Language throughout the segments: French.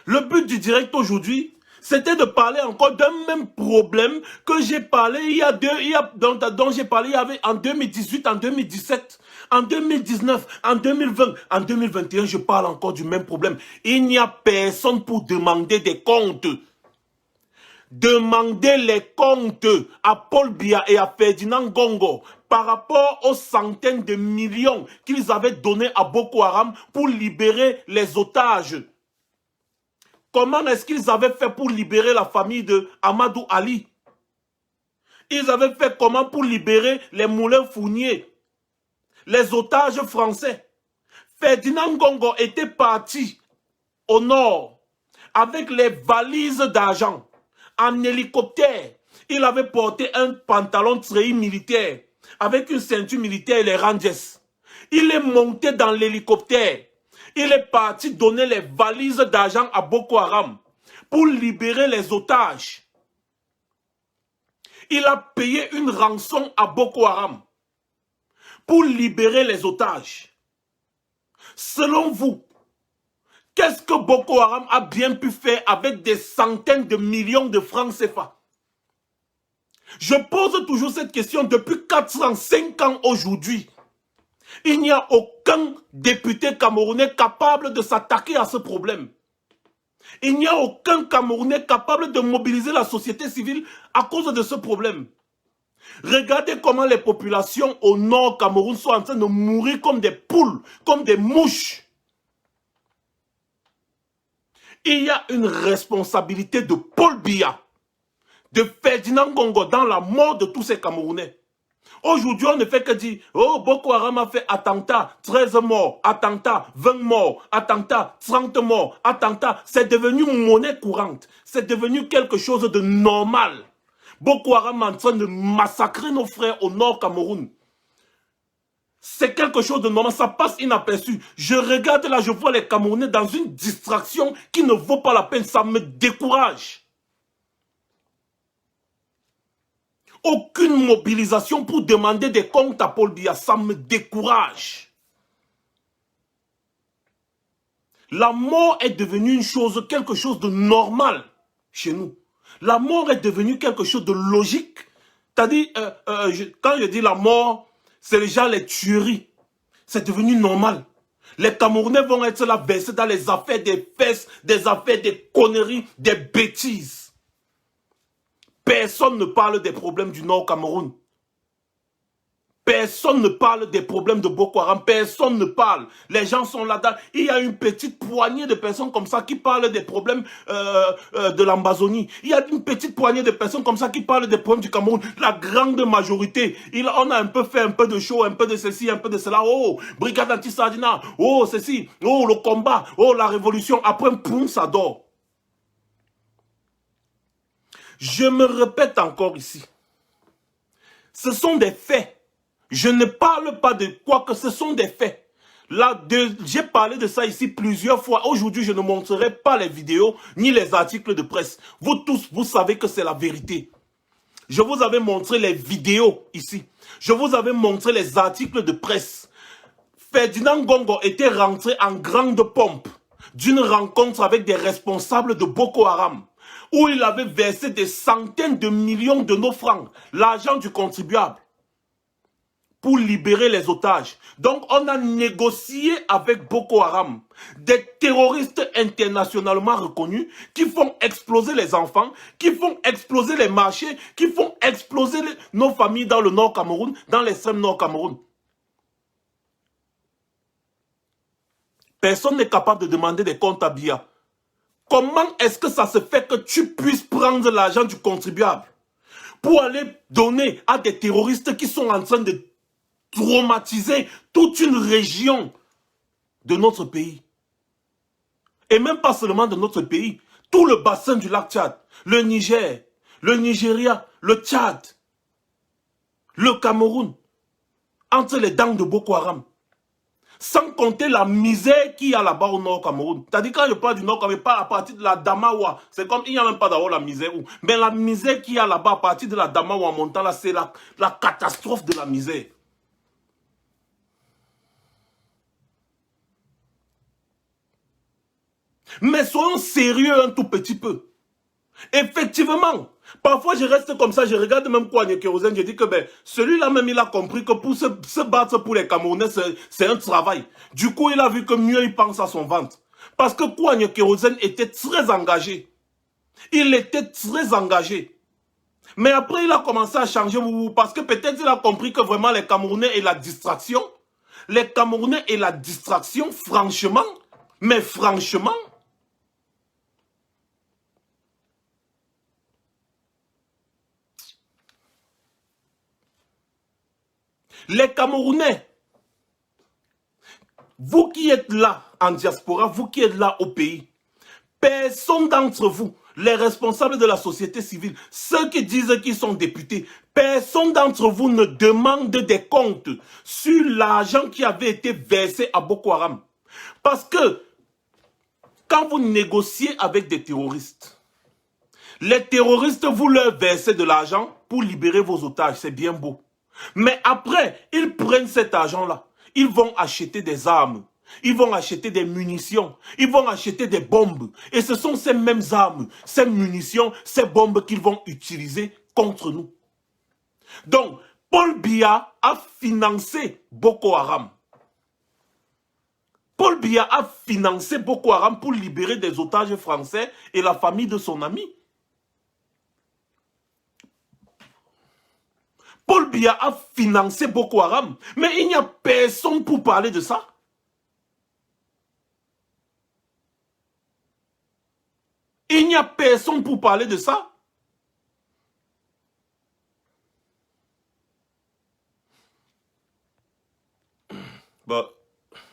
Le but du direct aujourd'hui, c'était de parler encore d'un même problème que j'ai parlé dont j'ai parlé en 2018, en 2017, en 2019, en 2020, en 2021, je parle encore du même problème. Il n'y a personne pour demander des comptes. Demandez les comptes à Paul Biya et à Ferdinand Gongo par rapport aux centaines de millions qu'ils avaient donnés à Boko Haram pour libérer les otages. Comment est-ce qu'ils avaient fait pour libérer la famille de Amadou Ali? Ils avaient fait comment pour libérer les moulins Fournier, les otages français? Ferdinand Gongo était parti au nord avec les valises d'argent. En hélicoptère, il avait porté un pantalon treillis militaire avec une ceinture militaire et les Rangers. Il est monté dans l'hélicoptère. Il est parti donner les valises d'argent à Boko Haram pour libérer les otages. Il a payé une rançon à Boko Haram pour libérer les otages. Selon vous, qu'est-ce que Boko Haram a bien pu faire avec des centaines de millions de francs CFA? Je pose toujours cette question depuis 405 ans aujourd'hui. Il n'y a aucun député camerounais capable de s'attaquer à ce problème. Il n'y a aucun Camerounais capable de mobiliser la société civile à cause de ce problème. Regardez comment les populations au nord Cameroun sont en train de mourir comme des poules, comme des mouches. Il y a une responsabilité de Paul Biya, de Ferdinand Gongo dans la mort de tous ces Camerounais. Aujourd'hui, on ne fait que dire, oh, Boko Haram a fait attentat, 13 morts, attentat, 20 morts, attentat, 30 morts, attentat. C'est devenu monnaie courante. C'est devenu quelque chose de normal. Boko Haram est en train de massacrer nos frères au nord Cameroun. C'est quelque chose de normal, ça passe inaperçu. Je regarde là, je vois les Camerounais dans une distraction qui ne vaut pas la peine, ça me décourage. Aucune mobilisation pour demander des comptes à Paul Biya, ça me décourage. La mort est devenue une chose, quelque chose de normal chez nous. La mort est devenue quelque chose de logique. C'est-à-dire, quand je dis la mort, c'est déjà les tueries. C'est devenu normal. Les Camerounais vont être là versés dans les affaires des fesses, des affaires des conneries, des bêtises. Personne ne parle des problèmes du Nord Cameroun. Personne ne parle des problèmes de Boko Haram. Personne ne parle. Les gens sont là-dedans. Il y a une petite poignée de personnes comme ça qui parlent des problèmes de l'Amazonie. Il y a une petite poignée de personnes comme ça qui parlent des problèmes du Cameroun. La grande majorité, on a un peu fait un peu de show, un peu de ceci, un peu de cela. Oh, brigade anti-Sardina. Oh, ceci. Oh, le combat. Oh, la révolution. Après, poum, ça dort. Je me répète encore ici. Ce sont des faits. Je ne parle pas de quoi que ce sont des faits. Là, j'ai parlé de ça ici plusieurs fois. Aujourd'hui, je ne montrerai pas les vidéos ni les articles de presse. Vous tous, vous savez que c'est la vérité. Je vous avais montré les vidéos ici. Je vous avais montré les articles de presse. Ferdinand Gongo était rentré en grande pompe d'une rencontre avec des responsables de Boko Haram, où il avait versé des centaines de millions de nos francs, l'argent du contribuable, pour libérer les otages. Donc, on a négocié avec Boko Haram, des terroristes internationalement reconnus, qui font exploser les enfants, qui font exploser les marchés, qui font exploser nos familles dans le Nord Cameroun, dans l'extrême Nord Cameroun. Personne n'est capable de demander des comptes à Biya. Comment est-ce que ça se fait que tu puisses prendre l'argent du contribuable pour aller donner à des terroristes qui sont en train de traumatiser toute une région de notre pays? Et même pas seulement de notre pays, tout le bassin du lac Tchad, le Niger, le Nigeria, le Tchad, le Cameroun, entre les dents de Boko Haram. Sans compter la misère qu'il y a là-bas au Nord Cameroun. C'est-à-dire quand je parle du Nord Cameroun, pas à partir de la Damawa. C'est comme, il n'y a même pas d'abord la misère. Mais la misère qu'il y a là-bas à partir de la Damawa en montant là, c'est la catastrophe de la misère. Mais soyons sérieux un tout petit peu. Effectivement, parfois je reste comme ça, je regarde même Kouagne Kérosène, je dis que ben, celui-là même il a compris que pour se battre pour les Camerounais, c'est un travail. Du coup, il a vu que mieux il pense à son ventre. Parce que Kouagne Kérosène était très engagé. Il était très engagé. Mais après, il a commencé à changer parce que peut-être il a compris que vraiment les Camerounais et la distraction. Les Camerounais et la distraction, franchement, mais franchement, les Camerounais, vous qui êtes là en diaspora, vous qui êtes là au pays, personne d'entre vous, les responsables de la société civile, ceux qui disent qu'ils sont députés, personne d'entre vous ne demande des comptes sur l'argent qui avait été versé à Boko Haram. Parce que quand vous négociez avec des terroristes, les terroristes, vous leur versez de l'argent pour libérer vos otages, c'est bien beau. Mais après, ils prennent cet argent-là, ils vont acheter des armes, ils vont acheter des munitions, ils vont acheter des bombes. Et ce sont ces mêmes armes, ces munitions, ces bombes qu'ils vont utiliser contre nous. Donc, Paul Biya a financé Boko Haram. Paul Biya a financé Boko Haram pour libérer des otages français et la famille de son ami. Paul Biya a financé Boko Haram, mais il n'y a personne pour parler de ça. Il n'y a personne pour parler de ça. Bah,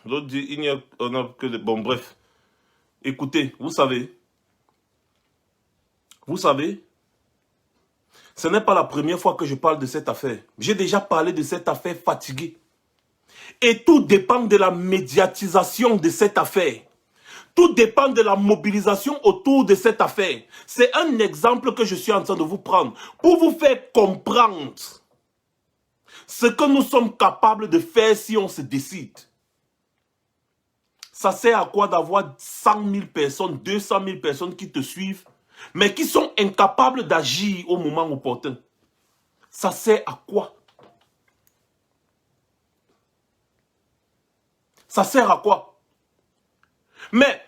l'autre dit, il n'y a, on a que des... Bon, bref. Écoutez, vous savez, ce n'est pas la première fois que je parle de cette affaire. J'ai déjà parlé de cette affaire fatiguée. Et tout dépend de la médiatisation de cette affaire. Tout dépend de la mobilisation autour de cette affaire. C'est un exemple que je suis en train de vous prendre pour vous faire comprendre ce que nous sommes capables de faire si on se décide. Ça sert à quoi d'avoir 100 000 personnes, 200 000 personnes qui te suivent, mais qui sont incapables d'agir au moment opportun? Ça sert à quoi? Ça sert à quoi? Mais,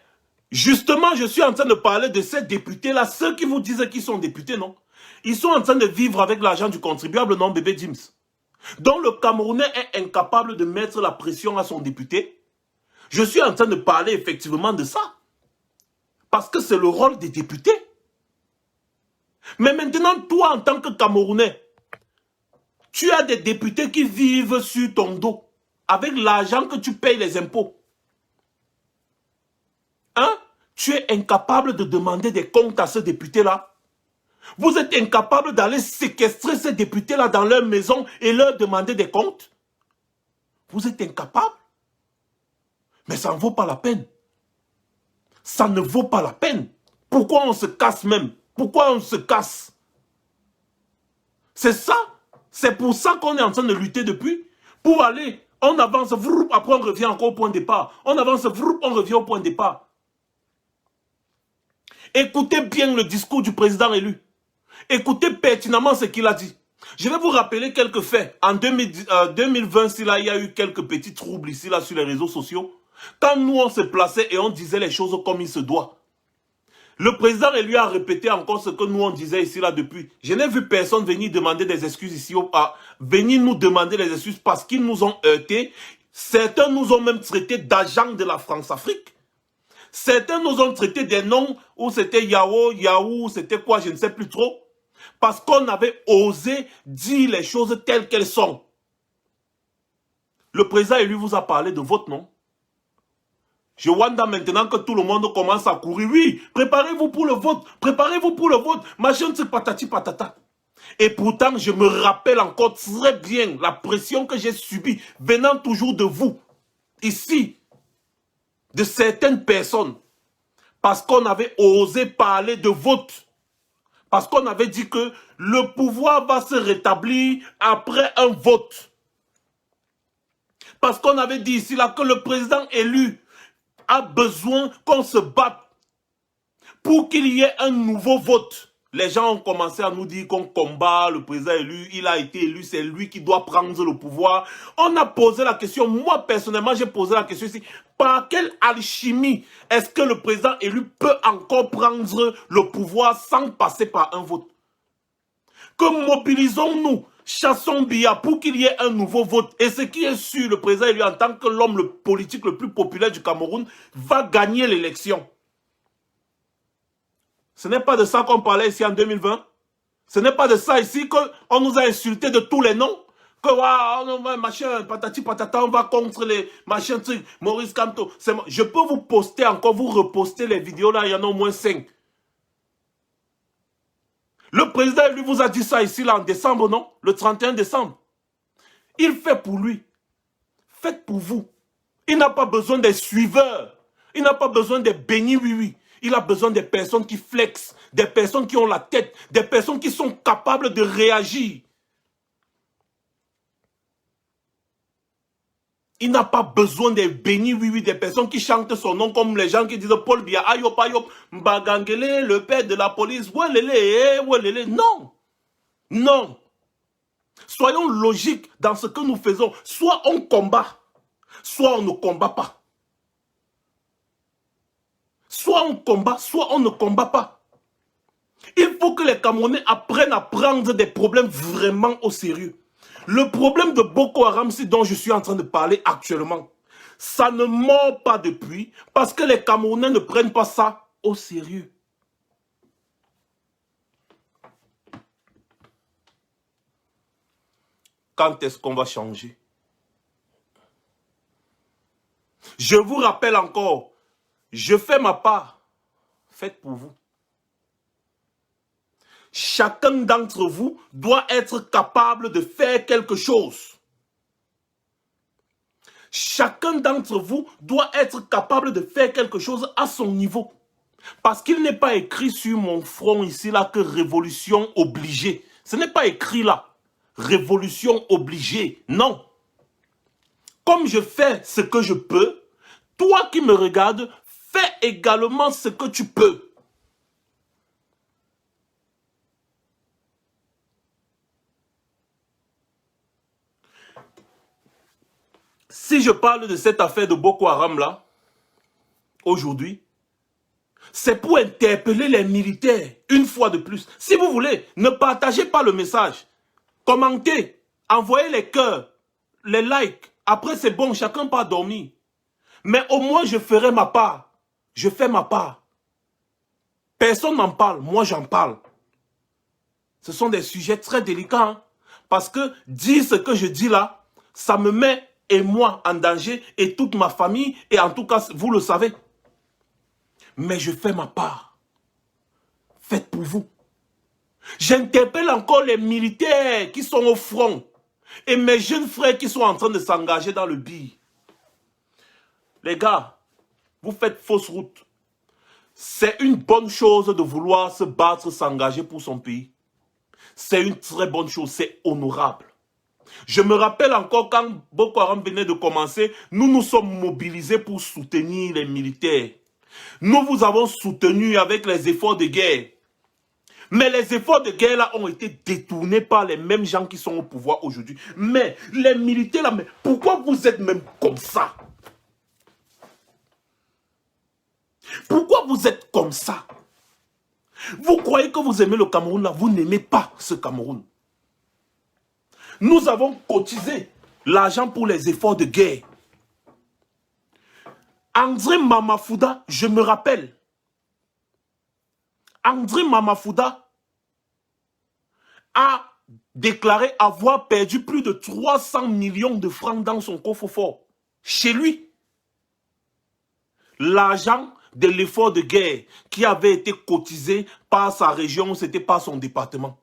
justement, je suis en train de parler de ces députés-là, ceux qui vous disent qu'ils sont députés, non? Ils sont en train de vivre avec l'argent du contribuable, non, bébé James? Donc le Camerounais est incapable de mettre la pression à son député. Je suis en train de parler effectivement de ça. Parce que c'est le rôle des députés. Mais maintenant, toi, en tant que Camerounais, tu as des députés qui vivent sur ton dos, avec l'argent que tu payes les impôts. Hein? Tu es incapable de demander des comptes à ce député-là. Vous êtes incapable d'aller séquestrer ces députés-là dans leur maison et leur demander des comptes. Vous êtes incapable. Mais ça ne vaut pas la peine. Ça ne vaut pas la peine. Pourquoi on se casse même? Pourquoi on se casse? C'est ça. C'est pour ça qu'on est en train de lutter depuis. Pour aller, on avance, après on revient encore au point de départ. On avance, on revient au point de départ. Écoutez bien le discours du président élu. Écoutez pertinemment ce qu'il a dit. Je vais vous rappeler quelques faits. En 2020, il y a eu quelques petits troubles ici, là, sur les réseaux sociaux. Quand nous, on se plaçait et on disait les choses comme il se doit. Le président élu a répété encore ce que nous, on disait ici, là, depuis. Je n'ai vu personne venir demander des excuses ici, venir nous demander des excuses parce qu'ils nous ont heurtés. Certains nous ont même traités d'agents de la France-Afrique. Certains nous ont traité des noms où c'était Yao, Yahoo, c'était quoi, je ne sais plus trop. Parce qu'on avait osé dire les choses telles qu'elles sont. Le président élu vous a parlé de votre nom. Je wanda maintenant que tout le monde commence à courir. Oui, préparez-vous pour le vote. Préparez-vous pour le vote. Machin, c'est patati patata. Et pourtant, je me rappelle encore très bien la pression que j'ai subie venant toujours de vous. Ici. De certaines personnes. Parce qu'on avait osé parler de vote. Parce qu'on avait dit que le pouvoir va se rétablir après un vote. Parce qu'on avait dit ici là que le président élu a besoin qu'on se batte pour qu'il y ait un nouveau vote. Les gens ont commencé à nous dire qu'on combat le président élu, il a été élu, c'est lui qui doit prendre le pouvoir. On a posé la question, moi personnellement j'ai posé la question ici, par quelle alchimie est-ce que le président élu peut encore prendre le pouvoir sans passer par un vote? Que mobilisons-nous, chassons Biya pour qu'il y ait un nouveau vote. Et ce qui est sûr, le président élu en tant que l'homme politique le plus populaire du Cameroun va gagner l'élection. Ce n'est pas de ça qu'on parlait ici en 2020. Ce n'est pas de ça ici qu'on nous a insultés de tous les noms. Que machin, patati patata, on va contre les machins trucs. Maurice Kamto. Je peux vous poster encore, vous reposter les vidéos là, il y en a au moins 5. Le président lui vous a dit ça ici là en décembre, non? Le 31 décembre. Il fait pour lui. Faites pour vous. Il n'a pas besoin des suiveurs. Il n'a pas besoin des bénis oui-oui. Il a besoin des personnes qui flexent, des personnes qui ont la tête, des personnes qui sont capables de réagir. Il n'a pas besoin des bénis, oui, des personnes qui chantent son nom comme les gens qui disent Paul Biya, Ayop, Ayop, Mbagangele, le père de la police, ouelele, ouelele. Non, non. Soyons logiques dans ce que nous faisons. Soit on combat, soit on ne combat pas. Soit on combat, soit on ne combat pas. Il faut que les Camerounais apprennent à prendre des problèmes vraiment au sérieux. Le problème de Boko Haram, c'est dont je suis en train de parler actuellement. Ça ne mord pas depuis parce que les Camerounais ne prennent pas ça au sérieux. Quand est-ce qu'on va changer? Je vous rappelle encore, je fais ma part. Faites pour vous. Chacun d'entre vous doit être capable de faire quelque chose. Chacun d'entre vous doit être capable de faire quelque chose à son niveau. Parce qu'il n'est pas écrit sur mon front ici là que révolution obligée. Ce n'est pas écrit là. Révolution obligée. Non. Comme je fais ce que je peux, toi qui me regardes, fais également ce que tu peux. Si je parle de cette affaire de Boko Haram là, aujourd'hui, c'est pour interpeller les militaires, une fois de plus. Si vous voulez, ne partagez pas le message. Commentez, envoyez les cœurs, les likes. Après, c'est bon, chacun part dormir. Mais au moins, je ferai ma part. Je fais ma part. Personne n'en parle, moi j'en parle. Ce sont des sujets très délicats. Hein? Parce que dire ce que je dis là, ça me met et moi en danger et toute ma famille. Et en tout cas, vous le savez. Mais je fais ma part. Faites pour vous. J'interpelle encore les militaires qui sont au front. Et mes jeunes frères qui sont en train de s'engager dans le BI. Les gars, vous faites fausse route. C'est une bonne chose de vouloir se battre, s'engager pour son pays. C'est une très bonne chose, c'est honorable. Je me rappelle encore quand Boko Haram venait de commencer, nous nous sommes mobilisés pour soutenir les militaires. Nous vous avons soutenu avec les efforts de guerre. Mais les efforts de guerre là ont été détournés par les mêmes gens qui sont au pouvoir aujourd'hui. Mais les militaires là, mais pourquoi vous êtes même comme ça? Pourquoi vous êtes comme ça? Vous croyez que vous aimez le Cameroun là, vous n'aimez pas ce Cameroun. Nous avons cotisé l'argent pour les efforts de guerre. André Mamafouda, je me rappelle. André Mamafouda a déclaré avoir perdu plus de 300 millions de francs dans son coffre-fort. Chez lui. L'argent de l'effort de guerre qui avait été cotisé par sa région, c'était pas son département.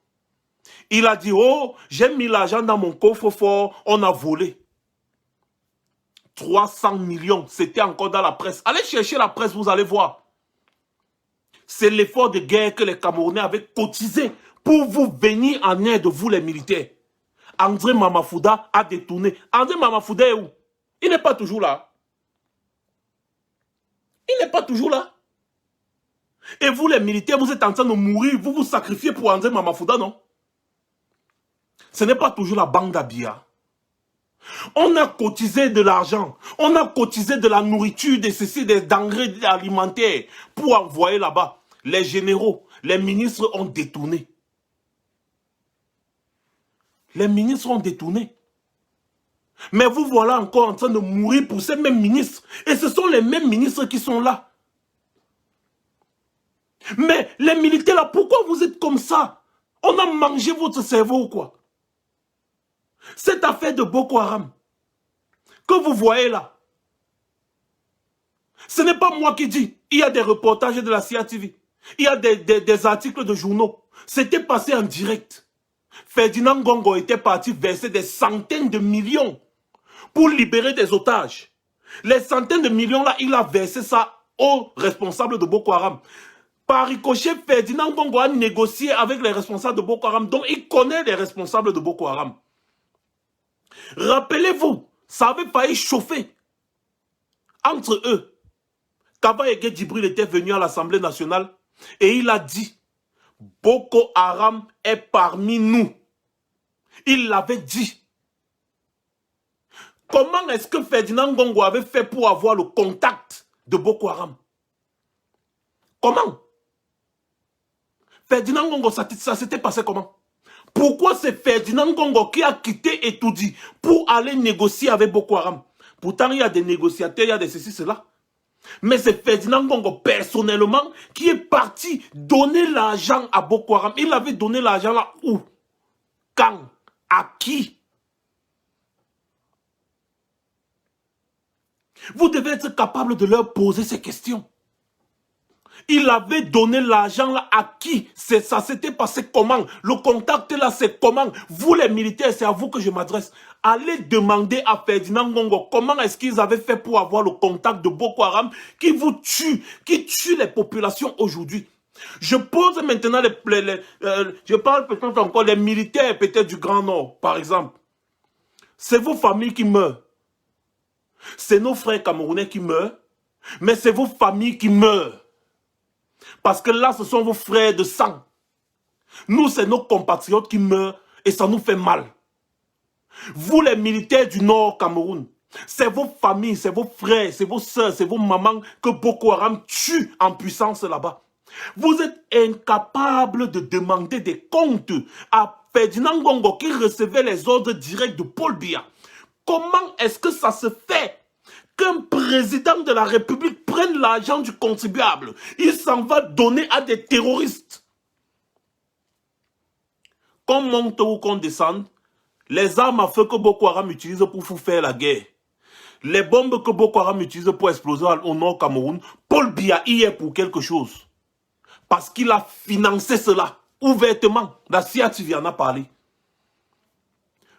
Il a dit, oh, j'ai mis l'argent dans mon coffre-fort, on a volé. 300 millions, c'était encore dans la presse. Allez chercher la presse, vous allez voir. C'est l'effort de guerre que les Camerounais avaient cotisé pour vous venir en aide, vous les militaires. André Mamafouda a détourné. André Mamafouda est où? Il n'est pas toujours là. Il n'est pas toujours là. Et vous, les militaires, vous êtes en train de mourir, vous vous sacrifiez pour André Mamafouda, non? Ce n'est pas toujours la bande d'Abia. On a cotisé de l'argent, on a cotisé de la nourriture, des denrées alimentaires pour envoyer là-bas. Les généraux, les ministres ont détourné. Les ministres ont détourné. Mais vous voilà encore en train de mourir pour ces mêmes ministres. Et ce sont les mêmes ministres qui sont là. Mais les militaires là, pourquoi vous êtes comme ça? On a mangé votre cerveau ou quoi? Cette affaire de Boko Haram que vous voyez là, ce n'est pas moi qui dis. Il y a des reportages de la CIA TV. Il y a des articles de journaux. C'était passé en direct. Ferdinand Ngongo était parti verser des centaines de millions pour libérer des otages. Les centaines de millions là, il a versé ça aux responsables de Boko Haram. Par ricochet, Ferdinand Ngongo a négocié avec les responsables de Boko Haram, donc il connaît les responsables de Boko Haram. Rappelez-vous, ça avait failli chauffer entre eux. Kaba Ege Djibril était venu à l'Assemblée nationale et il a dit Boko Haram est parmi nous. Il l'avait dit. Comment est-ce que Ferdinand Ngongo avait fait pour avoir le contact de Boko Haram? Comment? Ferdinand Ngongo, ça s'était passé comment? Pourquoi c'est Ferdinand Ngongo qui a quitté Etoudi pour aller négocier avec Boko Haram? Pourtant, il y a des négociateurs, il y a des ceci, cela. Mais c'est Ferdinand Ngongo personnellement qui est parti donner l'argent à Boko Haram. Il avait donné l'argent là où? Quand? À qui? Vous devez être capable de leur poser ces questions. Il avait donné l'argent là à qui? Ça s'était passé comment? Le contact là c'est comment? Vous les militaires, c'est à vous que je m'adresse. Allez demander à Ferdinand Ngongo comment est-ce qu'ils avaient fait pour avoir le contact de Boko Haram qui vous tue, qui tue les populations aujourd'hui. Je pose maintenant je parle peut-être encore des militaires peut-être du Grand Nord par exemple. C'est vos familles qui meurent. C'est nos frères camerounais qui meurent, mais c'est vos familles qui meurent. Parce que là, ce sont vos frères de sang. Nous, c'est nos compatriotes qui meurent et ça nous fait mal. Vous, les militaires du Nord Cameroun, c'est vos familles, c'est vos frères, c'est vos soeurs, c'est vos mamans que Boko Haram tue en puissance là-bas. Vous êtes incapables de demander des comptes à Ferdinand Ngongo qui recevait les ordres directs de Paul Biya. Comment est-ce que ça se fait qu'un président de la République prenne l'argent du contribuable? Il s'en va donner à des terroristes. Qu'on monte ou qu'on descende, les armes à feu que Boko Haram utilise pour faire la guerre, les bombes que Boko Haram utilise pour exploser au nord Cameroun, Paul Biya y est pour quelque chose. Parce qu'il a financé cela ouvertement. La CIA TV en a parlé.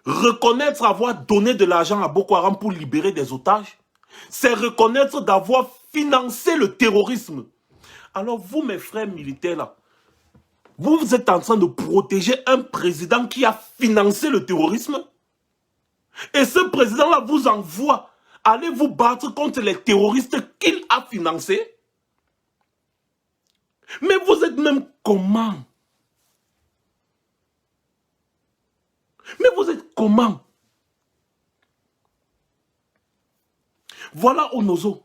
Reconnaître avoir donné de l'argent à Boko Haram pour libérer des otages, c'est reconnaître d'avoir financé le terrorisme. Alors vous, mes frères militaires, là, vous êtes en train de protéger un président qui a financé le terrorisme. Et ce président-là vous envoie aller vous battre contre les terroristes qu'il a financés. Mais vous êtes même comment? Mais vous êtes comment? Voilà Onozo.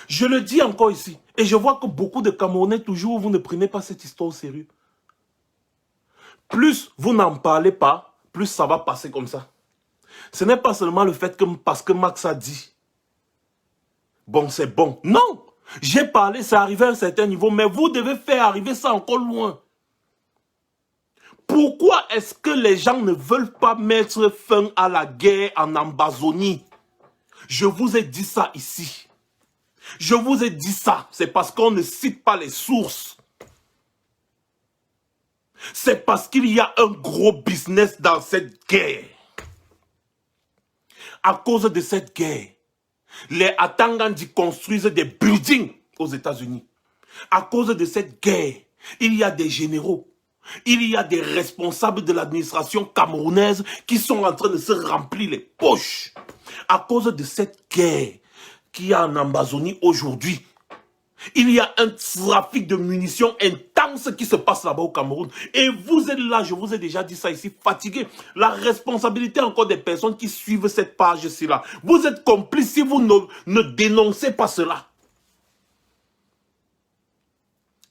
Je le dis encore ici. Et je vois que beaucoup de Camerounais, toujours, vous ne prenez pas cette histoire au sérieux. Plus vous n'en parlez pas, plus ça va passer comme ça. Ce n'est pas seulement le fait que parce que Max a dit, bon, c'est bon. Non! J'ai parlé, c'est arrivé à un certain niveau, mais vous devez faire arriver ça encore loin. Pourquoi est-ce que les gens ne veulent pas mettre fin à la guerre en Ambazonie? Je vous ai dit ça ici. Je vous ai dit ça. C'est parce qu'on ne cite pas les sources. C'est parce qu'il y a un gros business dans cette guerre. À cause de cette guerre, les Atangandi construisent des buildings aux États-Unis. À cause de cette guerre, il y a des généraux. Il y a des responsables de l'administration camerounaise qui sont en train de se remplir les poches. À cause de cette guerre qu'il y a en Ambazonie aujourd'hui, Il y a un trafic de munitions intense qui se passe là-bas au Cameroun. Et vous êtes là, je vous ai déjà dit ça ici, fatigué. La responsabilité encore des personnes qui suivent cette page-ci là. Vous êtes complices si vous ne dénoncez pas cela.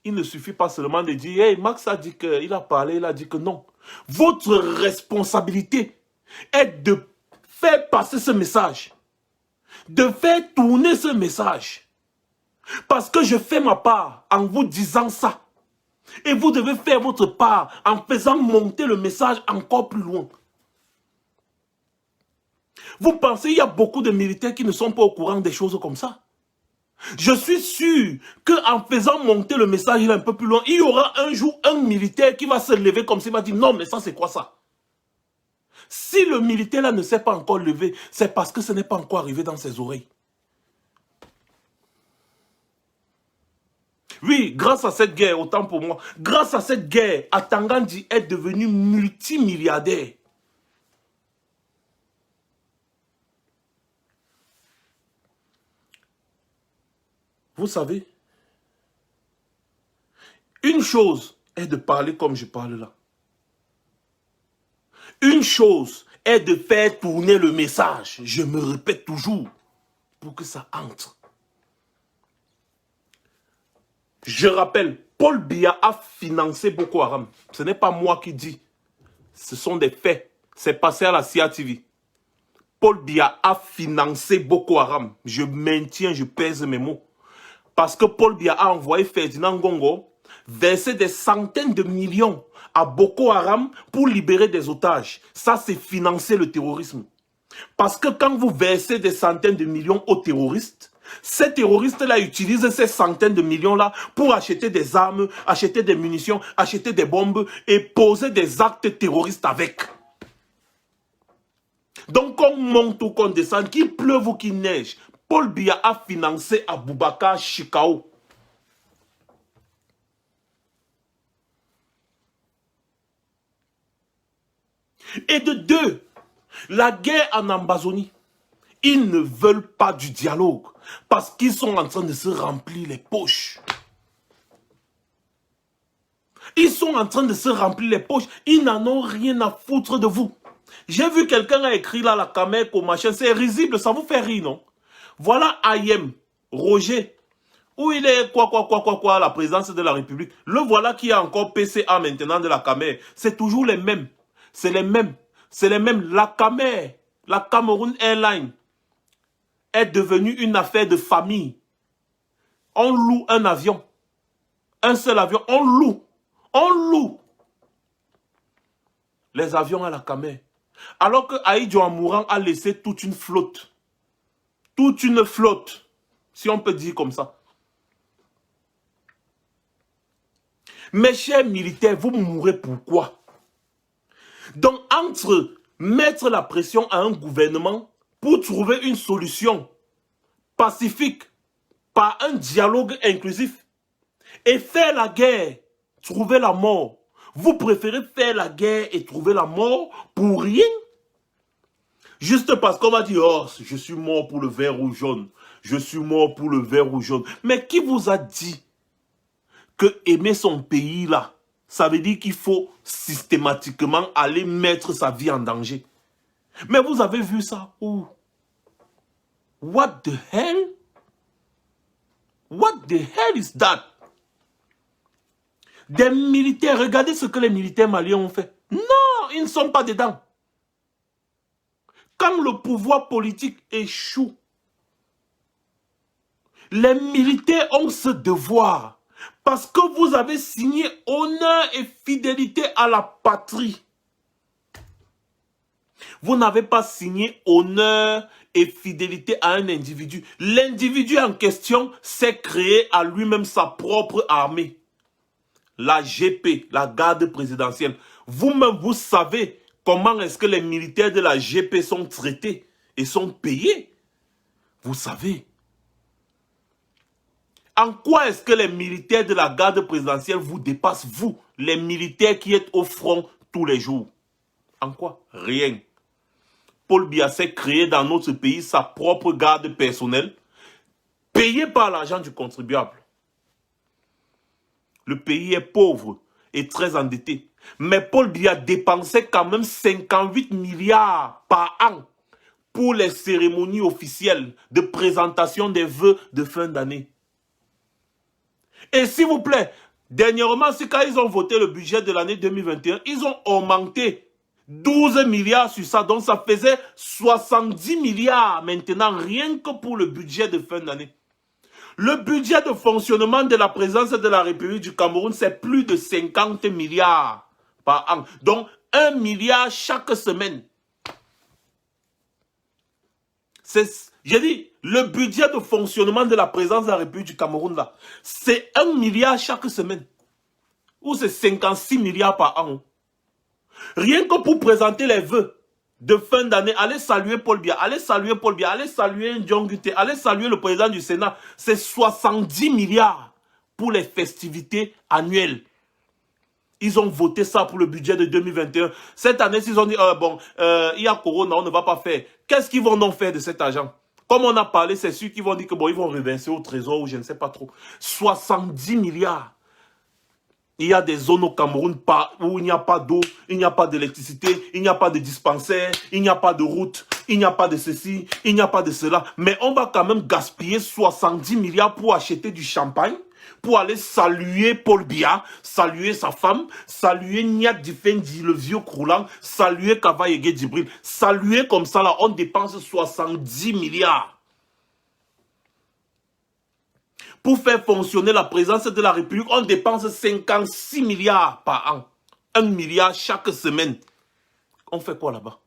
Il ne suffit pas seulement de dire, hey, Max a dit qu'il a parlé, il a dit que non. Votre responsabilité est de faire passer ce message. De faire tourner ce message. Parce que je fais ma part en vous disant ça. Et vous devez faire votre part en faisant monter le message encore plus loin. Vous pensez qu'il y a beaucoup de militaires qui ne sont pas au courant des choses comme ça? Je suis sûr qu'en faisant monter le message un peu plus loin, il y aura un jour un militaire qui va se lever comme s'il va dire non mais ça c'est quoi ça? Si le militaire là ne s'est pas encore levé, c'est parce que ce n'est pas encore arrivé dans ses oreilles. Oui, grâce à cette guerre, autant pour moi, grâce à cette guerre, Atangandi est devenu multimilliardaire. Vous savez, une chose est de parler comme je parle là. Une chose est de faire tourner le message, je me répète toujours, pour que ça entre. Je rappelle, Paul Biya a financé Boko Haram. Ce n'est pas moi qui dis. Ce sont des faits. C'est passé à la CIA TV. Paul Biya a financé Boko Haram. Je maintiens, je pèse mes mots. Parce que Paul Biya a envoyé Ferdinand Ngongo verser des centaines de millions à Boko Haram pour libérer des otages. Ça, c'est financer le terrorisme. Parce que quand vous versez des centaines de millions aux terroristes, ces terroristes-là utilisent ces centaines de millions-là pour acheter des armes, acheter des munitions, acheter des bombes et poser des actes terroristes avec. Donc, qu'on monte ou qu'on descende, qu'il pleuve ou qu'il neige, Paul Biya a financé Aboubakar Shekau. Et de deux, la guerre en Amazonie. Ils ne veulent pas du dialogue parce qu'ils sont en train de se remplir les poches. Ils sont en train de se remplir les poches. Ils n'en ont rien à foutre de vous. J'ai vu quelqu'un a écrit là, la Cameco, machin. C'est risible, ça vous fait rire, non? Voilà Ayem, Roger. Où il est, quoi, la présidence de la République. Le voilà qui a encore PCA maintenant de la Camer. C'est toujours les mêmes. C'est les mêmes. C'est les mêmes. La Camer, la Cameroun Airlines, est devenue une affaire de famille. On loue un avion. Un seul avion. On loue. On loue. Les avions à la Camer. Alors que Aïdjo Amouran a laissé toute une flotte. Toute une flotte. Si on peut dire comme ça. Mes chers militaires, vous mourrez pourquoi? Donc, entre mettre la pression à un gouvernement pour trouver une solution pacifique par un dialogue inclusif et faire la guerre, trouver la mort, vous préférez faire la guerre et trouver la mort pour rien? Juste parce qu'on va dire, oh, je suis mort pour le vert ou jaune. Je suis mort pour le vert ou jaune. Mais qui vous a dit que aimer son pays là, ça veut dire qu'il faut systématiquement aller mettre sa vie en danger? Mais vous avez vu ça où? What the hell? What the hell is that? Des militaires, regardez ce que les militaires maliens ont fait. Non, ils ne sont pas dedans. Quand le pouvoir politique échoue, les militaires ont ce devoir. Parce que vous avez signé honneur et fidélité à la patrie. Vous n'avez pas signé honneur et fidélité à un individu. L'individu en question s'est créé à lui-même sa propre armée. La GP, la garde présidentielle. Vous-même, vous savez comment est-ce que les militaires de la GP sont traités et sont payés. Vous savez. En quoi est-ce que les militaires de la garde présidentielle vous dépassent, vous, les militaires qui êtes au front tous les jours? En quoi? Rien. Paul Biya s'est créé dans notre pays sa propre garde personnelle, payée par l'argent du contribuable. Le pays est pauvre et très endetté. Mais Paul Biya dépensait quand même 58 milliards par an pour les cérémonies officielles de présentation des vœux de fin d'année. Et s'il vous plaît, dernièrement, c'est quand ils ont voté le budget de l'année 2021, ils ont augmenté 12 milliards sur ça. Donc ça faisait 70 milliards maintenant, rien que pour le budget de fin d'année. Le budget de fonctionnement de la présidence de la République du Cameroun, c'est plus de 50 milliards par an. Donc 1 milliard chaque semaine. J'ai dit, le budget de fonctionnement de la présidence de la République du Cameroun, là, c'est 1 milliard chaque semaine. Ou c'est 56 milliards par an. Rien que pour présenter les vœux de fin d'année, allez saluer Paul Biya, allez saluer Paul Biya, allez saluer Ndiongute, allez saluer le président du Sénat. C'est 70 milliards pour les festivités annuelles. Ils ont voté ça pour le budget de 2021. Cette année, ils ont dit, il y a Corona, on ne va pas faire. Qu'est-ce qu'ils vont donc faire de cet argent? Comme on a parlé, c'est sûr qu'ils vont dire que bon, ils vont reverser au trésor ou je ne sais pas trop. 70 milliards. Il y a des zones au Cameroun où il n'y a pas d'eau, il n'y a pas d'électricité, il n'y a pas de dispensaire, il n'y a pas de route, il n'y a pas de ceci, il n'y a pas de cela. Mais on va quand même gaspiller 70 milliards pour acheter du champagne, pour aller saluer Paul Biya, saluer sa femme, saluer Niat Difendi, le vieux croulant, saluer Kava Yege Djibril. Saluer comme ça, là, on dépense 70 milliards. Pour faire fonctionner la présence de la République, on dépense 56 milliards par an. 1 milliard chaque semaine. On fait quoi là-bas?